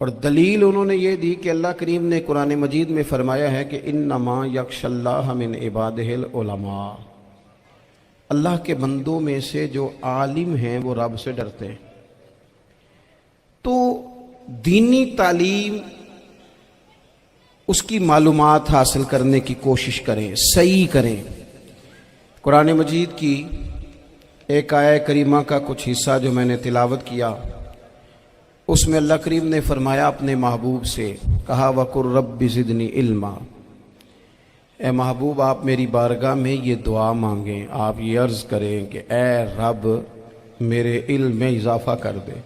اور دلیل انہوں نے یہ دی کہ اللہ کریم نے قرآن مجید میں فرمایا ہے کہ انما یخشی اللہ من عبادہ العلماء، اللہ کے بندوں میں سے جو عالم ہیں وہ رب سے ڈرتے ہیں۔ تو دینی تعلیم، اس کی معلومات حاصل کرنے کی کوشش کریں، صحیح کریں۔ قرآن مجید کی ایک آیہ کریمہ کا کچھ حصہ جو میں نے تلاوت کیا، اس میں اللہ کریم نے فرمایا اپنے محبوب سے، کہا وَقُلْ رَبِّ زِدْنِی عِلْمًا، اے محبوب آپ میری بارگاہ میں یہ دعا مانگیں، آپ یہ عرض کریں کہ اے رب میرے علم میں اضافہ کر دے،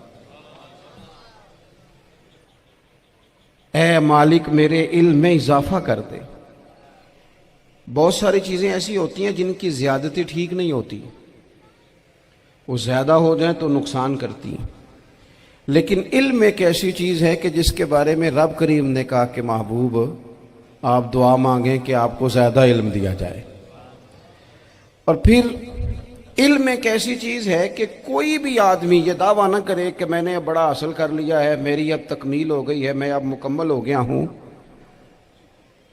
اے مالک میرے علم میں اضافہ کر دے۔ بہت ساری چیزیں ایسی ہوتی ہیں جن کی زیادتی ٹھیک نہیں ہوتی، وہ زیادہ ہو جائیں تو نقصان کرتی ہیں، لیکن علم ایک ایسی چیز ہے کہ جس کے بارے میں رب کریم نے کہا کہ محبوب آپ دعا مانگیں کہ آپ کو زیادہ علم دیا جائے۔ اور پھر علم ایک ایسی چیز ہے کہ کوئی بھی آدمی یہ دعویٰ نہ کرے کہ میں نے بڑا حاصل کر لیا ہے، میری اب تکمیل ہو گئی ہے، میں اب مکمل ہو گیا ہوں۔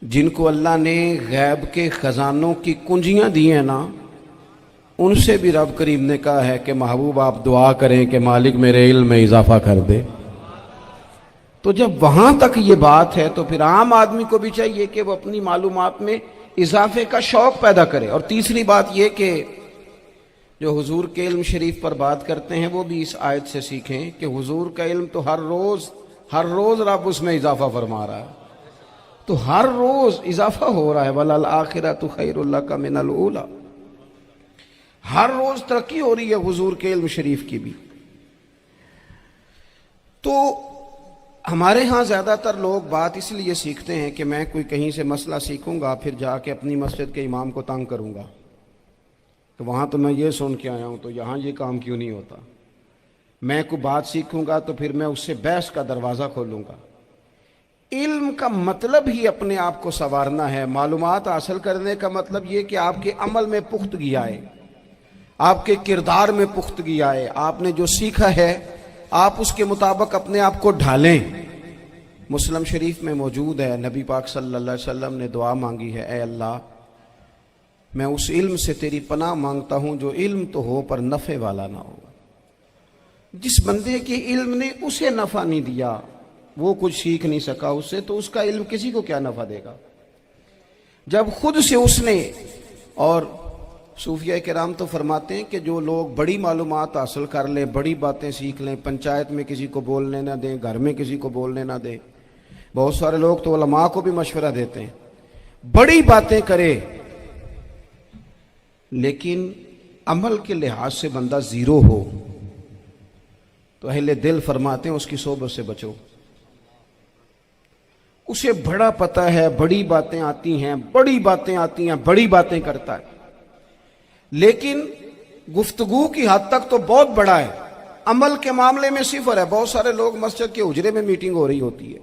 جن کو اللہ نے غیب کے خزانوں کی کنجیاں دی ہیں نا، ان سے بھی رب کریم نے کہا ہے کہ محبوب آپ دعا کریں کہ مالک میرے علم میں اضافہ کر دے۔ تو جب وہاں تک یہ بات ہے تو پھر عام آدمی کو بھی چاہیے کہ وہ اپنی معلومات میں اضافے کا شوق پیدا کرے۔ اور تیسری بات یہ کہ جو حضور کے علم شریف پر بات کرتے ہیں وہ بھی اس آیت سے سیکھیں کہ حضور کا علم تو ہر روز رب اس میں اضافہ فرما رہا ہے، تو ہر روز اضافہ ہو رہا ہے۔ وَلَلْآخِرَةُ خَيْرٌ لَكَ مِنَ الْأُولَىٰ، ہر روز ترقی ہو رہی ہے حضور کے علم شریف کی بھی۔ تو ہمارے ہاں زیادہ تر لوگ بات اس لیے سیکھتے ہیں کہ میں کوئی کہیں سے مسئلہ سیکھوں گا پھر جا کے اپنی مسجد کے امام کو تنگ کروں گا، تو وہاں تو میں یہ سن کے آیا ہوں تو یہاں یہ کام کیوں نہیں ہوتا۔ میں کوئی بات سیکھوں گا تو پھر میں اس سے بحث کا دروازہ کھولوں گا۔ علم کا مطلب ہی اپنے آپ کو سنوارنا ہے۔ معلومات حاصل کرنے کا مطلب یہ کہ آپ کے عمل میں پختگی آئے، آپ کے کردار میں پختگی آئے، آپ نے جو سیکھا ہے آپ اس کے مطابق اپنے آپ کو ڈھالیں۔ مسلم شریف میں موجود ہے، نبی پاک صلی اللہ علیہ وسلم نے دعا مانگی ہے، اے اللہ میں اس علم سے تیری پناہ مانگتا ہوں جو علم تو ہو پر نفع والا نہ ہو۔ جس بندے کے علم نے اسے نفع نہیں دیا، وہ کچھ سیکھ نہیں سکا اس سے، تو اس کا علم کسی کو کیا نفع دے گا۔ جب خود سے اس نے، اور صوفیہ کرام تو فرماتے ہیں کہ جو لوگ بڑی معلومات حاصل کر لیں، بڑی باتیں سیکھ لیں، پنچایت میں کسی کو بولنے نہ دیں، گھر میں کسی کو بولنے نہ دیں، بہت سارے لوگ تو علماء کو بھی مشورہ دیتے ہیں، بڑی باتیں کرے، لیکن عمل کے لحاظ سے بندہ زیرو ہو تو اہل دل فرماتے ہیں اس کی صحبت سے بچو۔ اسے بڑا پتہ ہے، بڑی باتیں آتی ہیں، بڑی باتیں کرتا ہے، لیکن گفتگو کی حد تک تو بہت بڑا ہے، عمل کے معاملے میں صفر ہے۔ بہت سارے لوگ مسجد کے حجرے میں میٹنگ ہو رہی ہوتی ہے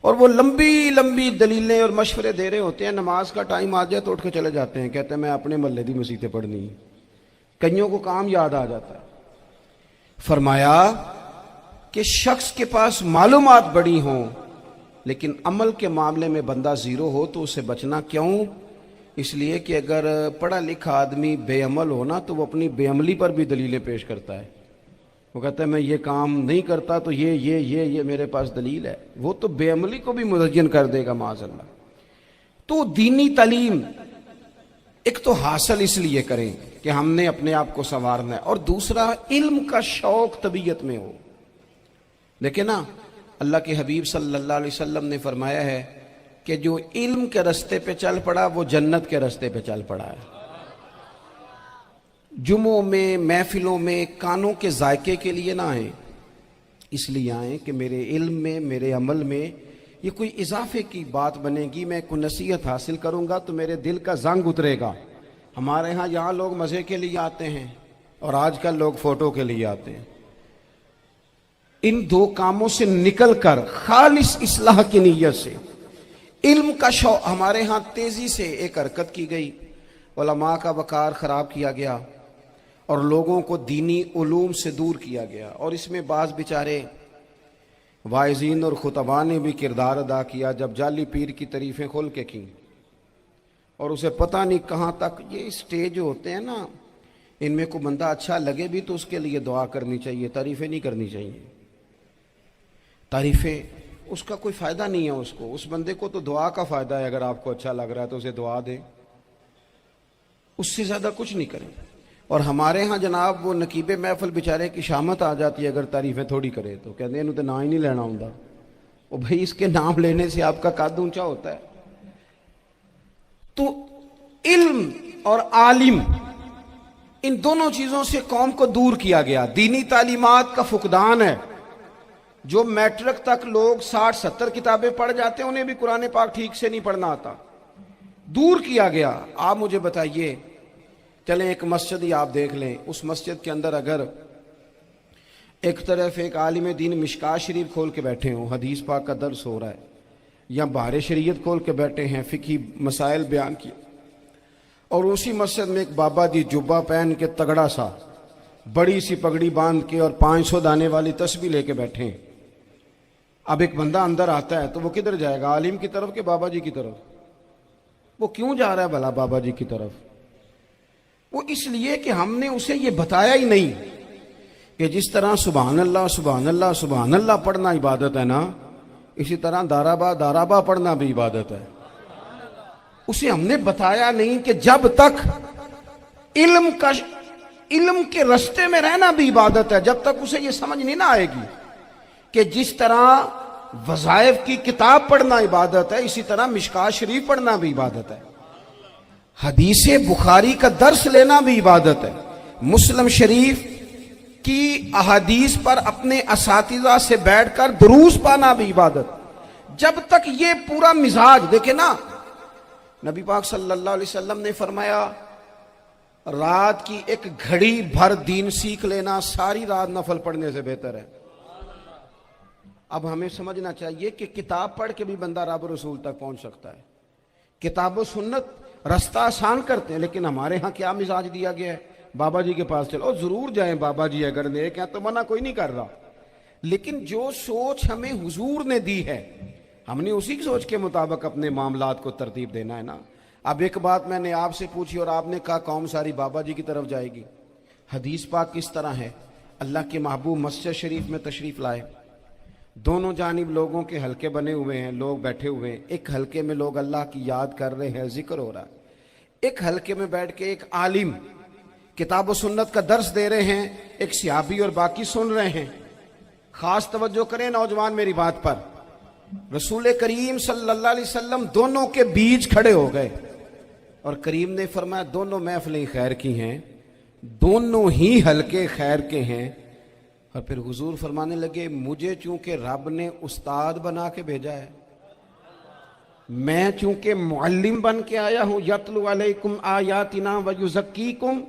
اور وہ لمبی لمبی دلیلیں اور مشورے دے رہے ہوتے ہیں، نماز کا ٹائم آ جائے تو اٹھ کے چلے جاتے ہیں، کہتے ہیں میں اپنے محلے دی مسیتیں پڑھنی ہیں۔ کئیوں کو کام یاد آ جاتا ہے۔ فرمایا کہ شخص کے پاس معلومات بڑی ہوں لیکن عمل کے معاملے میں بندہ زیرو ہو تو اسے بچنا کیوں؟ اس لیے کہ اگر پڑھا لکھا آدمی بے عمل ہونا تو وہ اپنی بے عملی پر بھی دلیلیں پیش کرتا ہے۔ وہ کہتا ہے میں یہ کام نہیں کرتا تو یہ میرے پاس دلیل ہے، وہ تو بے عملی کو بھی مزین کر دے گا معاذ اللہ۔ تو دینی تعلیم ایک تو حاصل اس لیے کریں کہ ہم نے اپنے آپ کو سنوارنا ہے، اور دوسرا علم کا شوق طبیعت میں ہو۔ دیکھیں نا، اللہ کے حبیب صلی اللہ علیہ وسلم نے فرمایا ہے کہ جو علم کے رستے پہ چل پڑا وہ جنت کے رستے پہ چل پڑا ہے۔ جمعوں میں، محفلوں میں کانوں کے ذائقے کے لیے نہ آئیں، اس لیے آئیں کہ میرے علم میں، میرے عمل میں یہ کوئی اضافے کی بات بنے گی، میں کوئی نصیحت حاصل کروں گا تو میرے دل کا زنگ اترے گا۔ ہمارے ہاں یہاں لوگ مزے کے لیے آتے ہیں اور آج کل لوگ فوٹو کے لیے آتے ہیں۔ ان دو کاموں سے نکل کر خالص اصلاح کی نیت سے علم کا شوق، ہمارے ہاں تیزی سے ایک حرکت کی گئی، علماء کا وقار خراب کیا گیا اور لوگوں کو دینی علوم سے دور کیا گیا، اور اس میں بعض بیچارے واعظین اور خطباء نے بھی کردار ادا کیا جب جعلی پیر کی تعریفیں کھول کے کی، اور اسے پتہ نہیں کہاں تک یہ اسٹیج ہوتے ہیں نا، ان میں کوئی بندہ اچھا لگے بھی تو اس کے لیے دعا کرنی چاہیے، تعریفیں نہیں کرنی چاہیے۔ تعریفیں اس کا کوئی فائدہ نہیں ہے، اس بندے کو تو دعا کا فائدہ ہے، اگر آپ کو اچھا لگ رہا ہے تو اسے دعا دیں، اس سے زیادہ کچھ نہیں کریں۔ اور ہمارے ہاں جناب وہ نقیب محفل بیچارے کی شامت آ جاتی ہے اگر تعریفیں تھوڑی کرے تو، کہتے ہیں انہوں تو نام ہی نہیں لینا ہوں، وہ بھائی اس کے نام لینے سے آپ کا قد اونچا ہوتا ہے۔ تو علم اور عالم ان دونوں چیزوں سے قوم کو دور کیا گیا، دینی تعلیمات کا فقدان ہے۔ جو میٹرک تک لوگ 60-70 کتابیں پڑھ جاتے ہیں انہیں بھی قرآن پاک ٹھیک سے نہیں پڑھنا آتا، دور کیا گیا۔ آپ مجھے بتائیے، چلیں ایک مسجد ہی آپ دیکھ لیں، اس مسجد کے اندر اگر ایک طرف ایک عالم دین مشکاہ شریف کھول کے بیٹھے ہوں، حدیث پاک کا درس ہو رہا ہے، یا بہار شریعت کھول کے بیٹھے ہیں، فقہی مسائل بیان کی، اور اسی مسجد میں ایک بابا جی جبہ پہن کے تگڑا سا بڑی سی پگڑی باندھ کے اور 500 دانے والی تسبیح لے کے بیٹھے ہیں، اب ایک بندہ اندر آتا ہے تو وہ کدھر جائے گا، عالم کی طرف کہ بابا جی کی طرف؟ وہ کیوں جا رہا ہے بھلا بابا جی کی طرف؟ وہ اس لیے کہ ہم نے اسے یہ بتایا ہی نہیں کہ جس طرح سبحان اللہ سبحان اللہ سبحان اللہ پڑھنا عبادت ہے نا، اسی طرح دارابا پڑھنا بھی عبادت ہے۔ اسے ہم نے بتایا نہیں کہ جب تک علم کے رستے میں رہنا بھی عبادت ہے، جب تک اسے یہ سمجھ نہیں نہ آئے گی کہ جس طرح وظائف کی کتاب پڑھنا عبادت ہے اسی طرح مشکاہ شریف پڑھنا بھی عبادت ہے، حدیث بخاری کا درس لینا بھی عبادت ہے، مسلم شریف کی احادیث پر اپنے اساتذہ سے بیٹھ کر دروس پانا بھی عبادت۔ جب تک یہ پورا مزاج دیکھیں نا، نبی پاک صلی اللہ علیہ وسلم نے فرمایا رات کی ایک گھڑی بھر دین سیکھ لینا ساری رات نفل پڑھنے سے بہتر ہے۔ اب ہمیں سمجھنا چاہیے کہ کتاب پڑھ کے بھی بندہ رب رسول تک پہنچ سکتا ہے، کتاب و سنت رستہ آسان کرتے ہیں، لیکن ہمارے ہاں کیا مزاج دیا گیا ہے، بابا جی کے پاس چلو، ضرور جائیں بابا جی اگر نیک ہیں تو منع کوئی نہیں کر رہا، لیکن جو سوچ ہمیں حضور نے دی ہے ہم نے اسی سوچ کے مطابق اپنے معاملات کو ترتیب دینا ہے نا۔ اب ایک بات میں نے آپ سے پوچھی اور آپ نے کہا قوم ساری بابا جی کی طرف جائے گی، حدیث پاک کس طرح ہے؟ اللہ کے محبوب مسجد شریف میں تشریف لائے، دونوں جانب لوگوں کے حلقے بنے ہوئے ہیں، لوگ بیٹھے ہوئے ہیں، ایک حلقے میں لوگ اللہ کی یاد کر رہے ہیں، ذکر ہو رہا ہے، ایک حلقے میں بیٹھ کے ایک عالم کتاب و سنت کا درس دے رہے ہیں، ایک صحابی اور باقی سن رہے ہیں۔ خاص توجہ کریں نوجوان میری بات پر، رسول کریم صلی اللہ علیہ وسلم دونوں کے بیچ کھڑے ہو گئے اور کریم نے فرمایا دونوں محفلیں خیر کی ہیں، دونوں ہی حلقے خیر کے ہیں، اور پھر حضور فرمانے لگے مجھے چونکہ رب نے استاد بنا کے بھیجا ہے، میں چونکہ معلم بن کے آیا ہوں، یتلو علیکم آیاتنا ویزکیکم،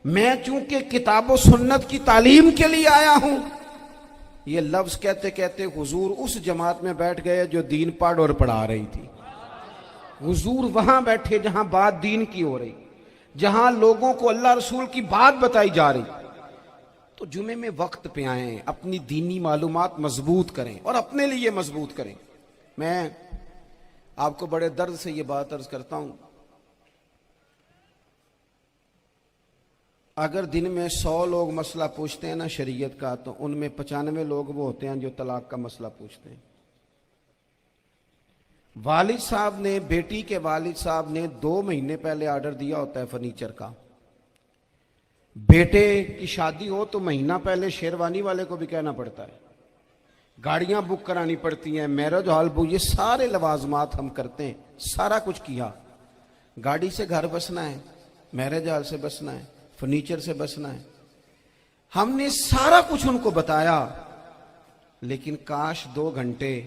میں چونکہ کتاب و سنت کی تعلیم کے لیے آیا ہوں۔ یہ لفظ کہتے کہتے حضور اس جماعت میں بیٹھ گئے جو دین پڑھ اور پڑھا رہی تھی، حضور وہاں بیٹھے جہاں بات دین کی ہو رہی، جہاں لوگوں کو اللہ رسول کی بات بتائی جا رہی۔ تو جمعے میں وقت پہ آئیں، اپنی دینی معلومات مضبوط کریں اور اپنے لیے مضبوط کریں۔ میں آپ کو بڑے درد سے یہ بات عرض کرتا ہوں، اگر دن میں 100 لوگ مسئلہ پوچھتے ہیں نا شریعت کا، تو ان میں 95 لوگ وہ ہوتے ہیں جو طلاق کا مسئلہ پوچھتے ہیں۔ والد صاحب نے، بیٹی کے والد صاحب نے 2 مہینے پہلے آرڈر دیا ہوتا ہے فرنیچر کا، بیٹے کی شادی ہو تو مہینہ پہلے شیروانی والے کو بھی کہنا پڑتا ہے، گاڑیاں بک کرانی پڑتی ہیں، میرج ہال بک، یہ سارے لوازمات ہم کرتے ہیں، سارا کچھ کیا، گاڑی سے گھر بسنا ہے، میرج ہال سے بسنا ہے، فرنیچر سے بسنا ہے، ہم نے سارا کچھ ان کو بتایا، لیکن کاش 2 گھنٹے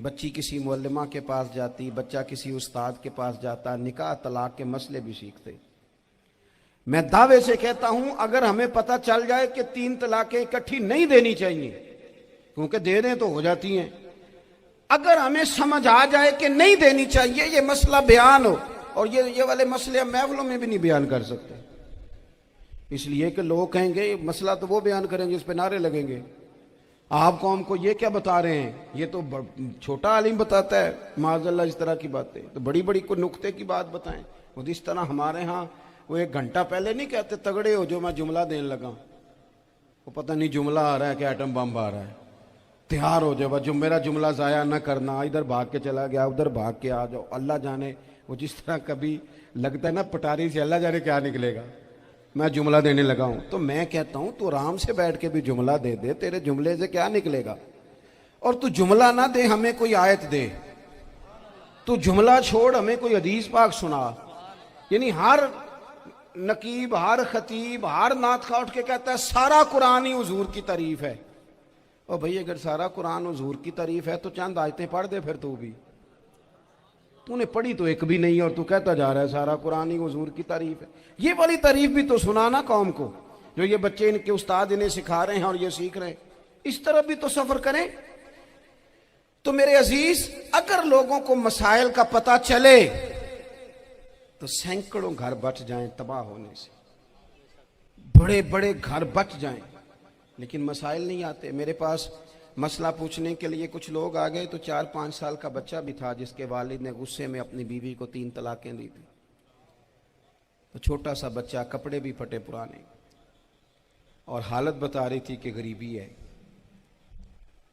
بچی کسی معلمہ کے پاس جاتی، بچہ کسی استاد کے پاس جاتا، نکاح طلاق کے مسئلے بھی سیکھتے۔ میں دعوے سے کہتا ہوں اگر ہمیں پتہ چل جائے کہ 3 طلاقیں اکٹھی نہیں دینی چاہیے، کیونکہ دے دیں تو ہو جاتی ہیں، اگر ہمیں سمجھ آ جائے کہ نہیں دینی چاہیے، یہ مسئلہ بیان ہو، اور یہ والے مسئلے ہم محفلوں میں بھی نہیں بیان کر سکتے، اس لیے کہ لوگ کہیں گے مسئلہ تو وہ بیان کریں گے، اس پہ نعرے لگیں گے، آپ قوم کو یہ کیا بتا رہے ہیں؟ یہ تو چھوٹا عالم بتاتا ہے معاذ اللہ اس طرح کی باتیں، تو بڑی بڑی کوئی نقطے کی بات بتائیں۔ وہ جس طرح ہمارے ہاں وہ 1 گھنٹہ پہلے نہیں کہتے تگڑے ہو جو میں جملہ دینے لگا، وہ پتہ نہیں جملہ آ رہا ہے کہ ایٹم بم آ رہا ہے، تیار ہو جاؤ، جو میرا جملہ ضائع نہ کرنا، ادھر بھاگ کے چلا گیا ادھر بھاگ کے آ جاؤ، اللہ جانے وہ جس طرح کبھی لگتا ہے نا پٹاری سے، اللہ جانے کیا نکلے گا، میں جملہ دینے لگا ہوں۔ تو میں کہتا ہوں تو آرام سے بیٹھ کے بھی جملہ دے دے، تیرے جملے سے کیا نکلے گا؟ اور تو جملہ نہ دے، ہمیں کوئی آیت دے، تو جملہ چھوڑ ہمیں کوئی حدیث پاک سنا۔ یعنی ہر نقیب، ہر خطیب، ہر نعت خواہ اٹھ کے کہتا ہے سارا قرآن ہی حضور کی تعریف ہے۔ اور بھئی اگر سارا قرآن حضور کی تعریف ہے تو چند آیتیں پڑھ دے پھر، تو نے پڑھی تو ایک بھی نہیں اور تو کہتا جا رہا ہے سارا قرآن ہی حضور کی تعریف ہے۔ یہ والی تعریف بھی تو سنانا قوم کو، جو یہ بچے ان کے استاد انہیں سکھا رہے ہیں اور یہ سیکھ رہے ہیں، اس طرح بھی تو سفر کریں۔ تو میرے عزیز، اگر لوگوں کو مسائل کا پتہ چلے تو سینکڑوں گھر بچ جائیں تباہ ہونے سے، بڑے بڑے گھر بچ جائیں، لیکن مسائل نہیں آتے۔ میرے پاس مسئلہ پوچھنے کے لیے کچھ لوگ آ گئے، تو 4-5 سال کا بچہ بھی تھا جس کے والد نے غصے میں اپنی بیوی کو 3 طلاقیں دی تھی۔ تو چھوٹا سا بچہ، کپڑے بھی پھٹے پرانے، اور حالت بتا رہی تھی کہ غریبی ہے۔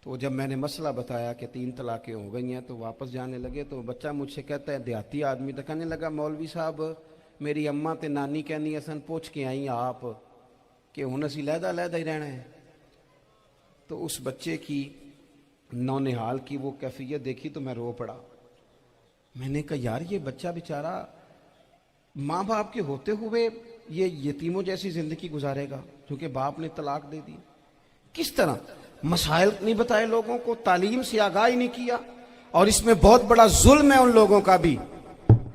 تو جب میں نے مسئلہ بتایا کہ 3 طلاقیں ہو گئی ہیں تو واپس جانے لگے، تو بچہ مجھ سے کہتا ہے، دیہاتی آدمی تو کہنے لگا، مولوی صاحب میری اماں تے نانی کہنی اسن پوچھ کے آئیں آپ کہ ہن اسی لہدا لہدا ہی رہنا ہے۔ تو اس بچے کی نونہال کی وہ کیفیت دیکھی تو میں رو پڑا۔ میں نے کہا یار یہ بچہ بیچارہ ماں باپ کے ہوتے ہوئے یہ یتیموں جیسی زندگی گزارے گا کیونکہ باپ نے طلاق دے دی۔ کس طرح مسائل نہیں بتائے لوگوں کو، تعلیم سے آگاہی نہیں کیا۔ اور اس میں بہت بڑا ظلم ہے ان لوگوں کا بھی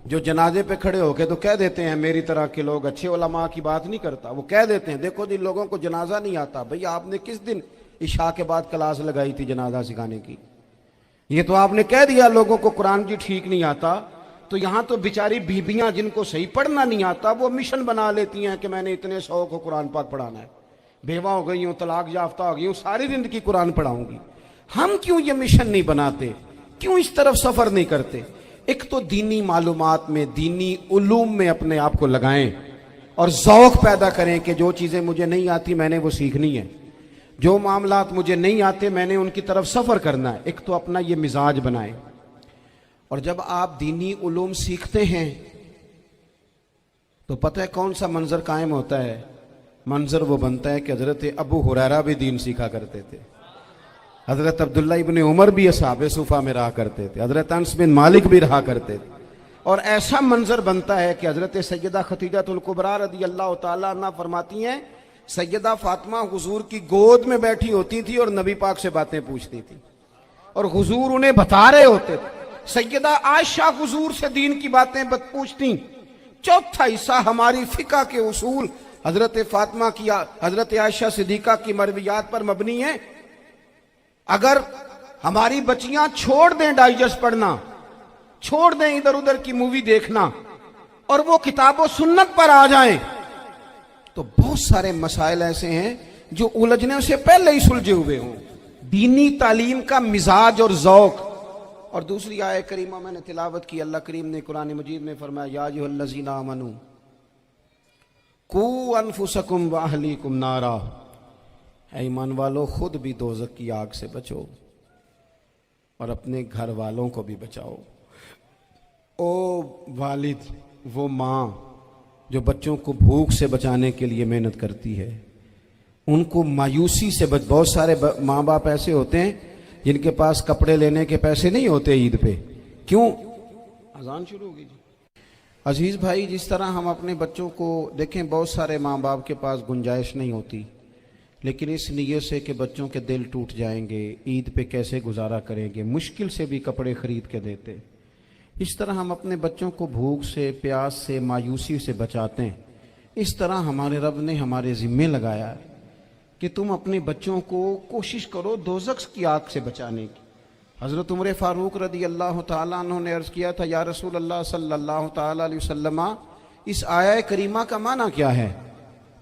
جو جنازے پہ کھڑے ہو کے تو کہہ دیتے ہیں، میری طرح کے لوگ اچھے علماء کی بات نہیں کرتا، وہ کہہ دیتے ہیں دیکھو جن لوگوں کو جنازہ نہیں آتا۔ بھئی آپ نے کس دن عشاء کے بعد کلاس لگائی تھی جنازہ سکھانے کی؟ یہ تو آپ نے کہہ دیا لوگوں کو قرآن کی ٹھیک نہیں آتا، تو یہاں تو بیچاری بیبیاں جن کو صحیح پڑھنا نہیں آتا وہ مشن بنا لیتی ہیں کہ میں نے اتنے 100 کو قرآن پاک پڑھانا ہے، بیوہ ہو گئی ہوں، طلاق یافتہ ہو گئی ہوں، ساری زندگی قرآن پڑھاؤں گی۔ ہم کیوں یہ مشن نہیں بناتے؟ کیوں اس طرف سفر نہیں کرتے؟ ایک تو دینی معلومات میں، دینی علوم میں اپنے آپ کو لگائیں اور ذوق پیدا کریں کہ جو چیزیں مجھے نہیں آتی میں نے وہ سیکھنی ہے، جو معاملات مجھے نہیں آتے میں نے ان کی طرف سفر کرنا ہے۔ ایک تو اپنا یہ مزاج بنائیں، اور جب آپ دینی علوم سیکھتے ہیں تو پتہ ہے کون سا منظر قائم ہوتا ہے؟ منظر وہ بنتا ہے کہ حضرت ابو ہریرہ بھی دین سیکھا کرتے تھے، حضرت عبداللہ ابن عمر بھی اصحاب صفہ میں رہا کرتے تھے، حضرت انس بن مالک بھی رہا کرتے تھے، اور ایسا منظر بنتا ہے کہ حضرت سیدہ خدیجہ الکبریٰ رضی اللہ تعالیٰ عنہ فرماتی ہیں سیدہ فاطمہ حضور کی گود میں بیٹھی ہوتی تھی اور نبی پاک سے باتیں پوچھتی تھی اور حضور انہیں بتا رہے ہوتے تھے۔ سیدہ عائشہ حضور سے دین کی باتیں پوچھتی۔ چوتھا حصہ ہماری فقہ کے اصول حضرت فاطمہ کی، حضرت عائشہ صدیقہ کی مرویات پر مبنی ہیں۔ اگر ہماری بچیاں چھوڑ دیں ڈائجسٹ پڑھنا، چھوڑ دیں ادھر ادھر کی مووی دیکھنا، اور وہ کتاب و سنت پر آ جائیں تو بہت سارے مسائل ایسے ہیں جو الجھنے سے پہلے ہی سلجھے ہوئے ہوں۔ دینی تعلیم کا مزاج اور ذوق۔ اور دوسری آیت کریمہ میں نے تلاوت کی، اللہ کریم نے قرآن مجید میں فرمایا یا ایھا الذین آمنوا قوا انفسکم واہلیکم نارا، اے ایمان والو خود بھی دوزخ کی آگ سے بچو اور اپنے گھر والوں کو بھی بچاؤ۔ او والد، وہ ماں جو بچوں کو بھوک سے بچانے کے لیے محنت کرتی ہے، ان کو مایوسی سے بہت سارے ماں باپ ایسے ہوتے ہیں جن کے پاس کپڑے لینے کے پیسے نہیں ہوتے عید پہ۔ کیوں؟ اذان شروع ہوگی جی۔ عزیز بھائی، جس طرح ہم اپنے بچوں کو دیکھیں، بہت سارے ماں باپ کے پاس گنجائش نہیں ہوتی، لیکن اس نیت سے کہ بچوں کے دل ٹوٹ جائیں گے، عید پہ کیسے گزارا کریں گے، مشکل سے بھی کپڑے خرید کے دیتے۔ اس طرح ہم اپنے بچوں کو بھوک سے، پیاس سے، مایوسی سے بچاتے ہیں۔ اس طرح ہمارے رب نے ہمارے ذمے لگایا ہے کہ تم اپنے بچوں کو کوشش کرو دوزخ کی آگ سے بچانے کی۔ حضرت عمر فاروق رضی اللہ تعالیٰ عنہ نے عرض کیا تھا یا رسول اللہ صلی اللہ تعالیٰ علیہ وسلم، اس آیہ کریمہ کا معنی کیا ہے؟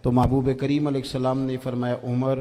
تو محبوب کریم علیہ السلام نے فرمایا عمر،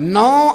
9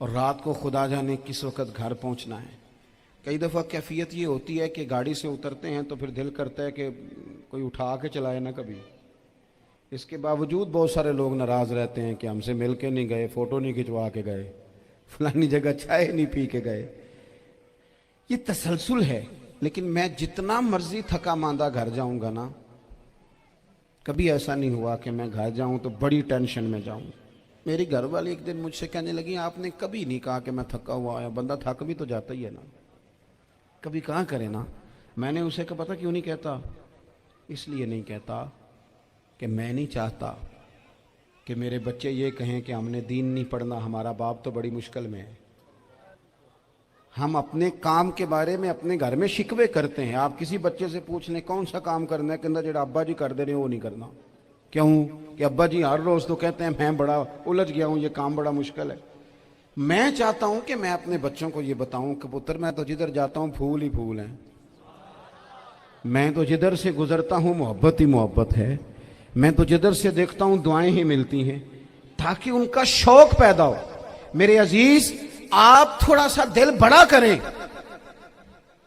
اور رات کو خدا جانے کس وقت گھر پہنچنا ہے. کئی دفعہ کیفیت یہ ہوتی ہے کہ گاڑی سے اترتے ہیں تو پھر دل کرتا ہے کہ کوئی اٹھا کے چلائے نہ کبھی. اس کے باوجود بہت سارے لوگ ناراض رہتے ہیں کہ ہم سے مل کے نہیں گئے، فوٹو نہیں کھنچوا کے گئے، فلانی جگہ چائے نہیں پی کے گئے. یہ تسلسل ہے. لیکن میں جتنا مرضی تھکا ماندہ گھر جاؤں گا نا، کبھی ایسا نہیں ہوا کہ میں گھر جاؤں تو بڑی ٹینشن میں جاؤں. میری گھر والی ایک دن مجھ سے کہنے لگی آپ نے کبھی نہیں کہا کہ میں تھکا ہوا آیا. بندہ تھک بھی تو جاتا ہی ہے نا، کبھی کہاں کرے نا. میں نے اسے کہا پتہ کیوں نہیں کہتا؟ اس لیے نہیں کہتا کہ میں نہیں چاہتا کہ میرے بچے یہ کہیں کہ ہم نے دین نہیں پڑھنا، ہمارا باپ تو بڑی مشکل میں ہے. ہم اپنے کام کے بارے میں اپنے گھر میں شکوے کرتے ہیں. آپ کسی بچے سے پوچھ لیں کون سا کام کرنا ہے، کہ جڑا ابا جی کر دے رہے ہیں وہ نہیں کرنا. کیوں؟ کہ ابا جی ہر روز تو کہتے ہیں میں بڑا الجھ گیا ہوں، یہ کام بڑا مشکل ہے. میں چاہتا ہوں کہ میں اپنے بچوں کو یہ بتاؤں کہ پتر میں تو جدھر جاتا ہوں پھول ہی پھول ہیں، میں تو جدھر سے گزرتا ہوں محبت ہی محبت ہے، میں تو جدھر سے دیکھتا ہوں دعائیں ہی ملتی ہیں، تاکہ ان کا شوق پیدا ہو. میرے عزیز، آپ تھوڑا سا دل بڑا کریں.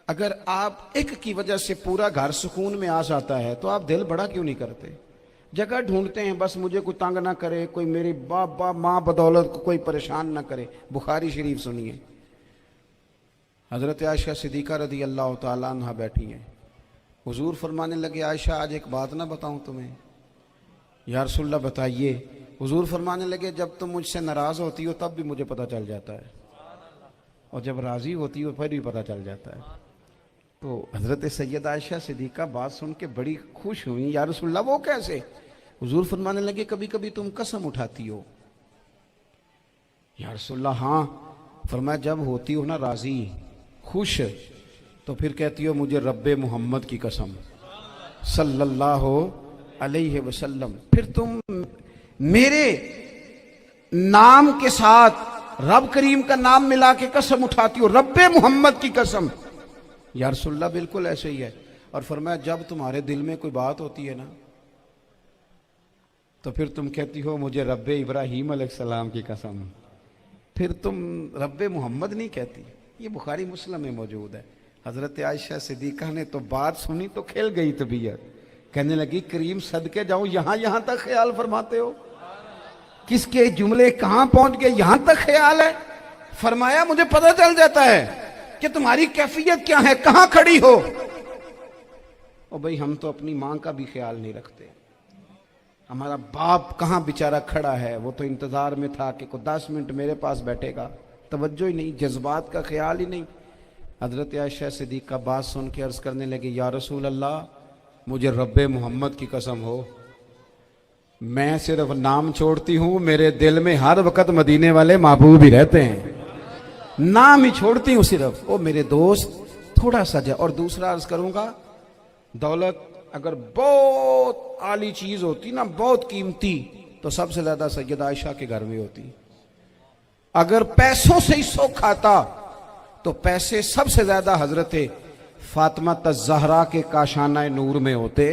اگر آپ ایک کی وجہ سے پورا گھر سکون میں آ جاتا ہے تو آپ دل بڑا کیوں نہیں کرتے؟ جگہ ڈھونڈتے ہیں بس مجھے کوئی تنگ نہ کرے، کوئی میری باپ ماں بدولت کو کوئی پریشان نہ کرے. بخاری شریف سنیے، حضرت عائشہ صدیقہ رضی اللہ تعالیٰ عنہ بیٹھی ہیں. حضور فرمانے لگے عائشہ آج ایک بات نہ بتاؤں تمہیں؟ یا رسول اللہ بتائیے. حضور فرمانے لگے جب تم مجھ سے ناراض ہوتی ہو تب بھی مجھے پتہ چل جاتا ہے، اور جب راضی ہوتی ہو پھر بھی پتہ چل جاتا ہے. تو حضرت سید عائشہ صدیقہ بات سن کے بڑی خوش ہوئی. یا رسول اللہ وہ کیسے؟ حضور فرمانے لگے کبھی کبھی تم قسم اٹھاتی ہو. یا رسول اللہ ہاں. فرمایا جب ہوتی ہو نا راضی خوش تو پھر کہتی ہو مجھے رب محمد کی قسم صلی اللہ علیہ وسلم. پھر تم میرے نام کے ساتھ رب کریم کا نام ملا کے قسم اٹھاتی ہو رب محمد کی قسم. یا رسول اللہ بالکل ایسے ہی ہے. اور فرمایا جب تمہارے دل میں کوئی بات ہوتی ہے نا تو پھر تم کہتی ہو مجھے رب ابراہیم علیہ السلام کی قسم. پھر تم رب محمد نہیں کہتی. یہ بخاری مسلم میں موجود ہے. حضرت عائشہ صدیقہ نے تو بات سنی تو کھل گئی طبیعت. کہنے لگی کریم صدقے جاؤں یہاں تک خیال فرماتے ہو؟ کس کے جملے کہاں پہنچ گئے، یہاں تک خیال ہے. فرمایا مجھے پتہ چل جاتا ہے کہ تمہاری کیفیت کیا ہے، کہاں کھڑی ہو. اور بھئی ہم تو اپنی ماں کا بھی خیال نہیں رکھتے. ہمارا باپ کہاں بیچارہ کھڑا ہے، وہ تو انتظار میں تھا کہ کوئی 10 منٹ میرے پاس بیٹھے گا. توجہ ہی نہیں، جذبات کا خیال ہی نہیں. حضرت عائشہ صدیقہ بات سن کے عرض کرنے لگے یا رسول اللہ مجھے رب محمد کی قسم ہو، میں صرف نام چھوڑتی ہوں، میرے دل میں ہر وقت مدینے والے محبوب ہی رہتے ہیں. نام ہی چھوڑتی ہوں صرف. او میرے دوست تھوڑا سا جا. اور دوسرا عرض کروں گا، دولت اگر بہت عالی چیز ہوتی نا، بہت قیمتی، تو سب سے زیادہ سیدہ عائشہ کے گھر میں ہوتی. اگر پیسوں سے ہی سکھ آتا تو پیسے سب سے زیادہ حضرت فاطمہ الزہرا کے کاشانہ نور میں ہوتے.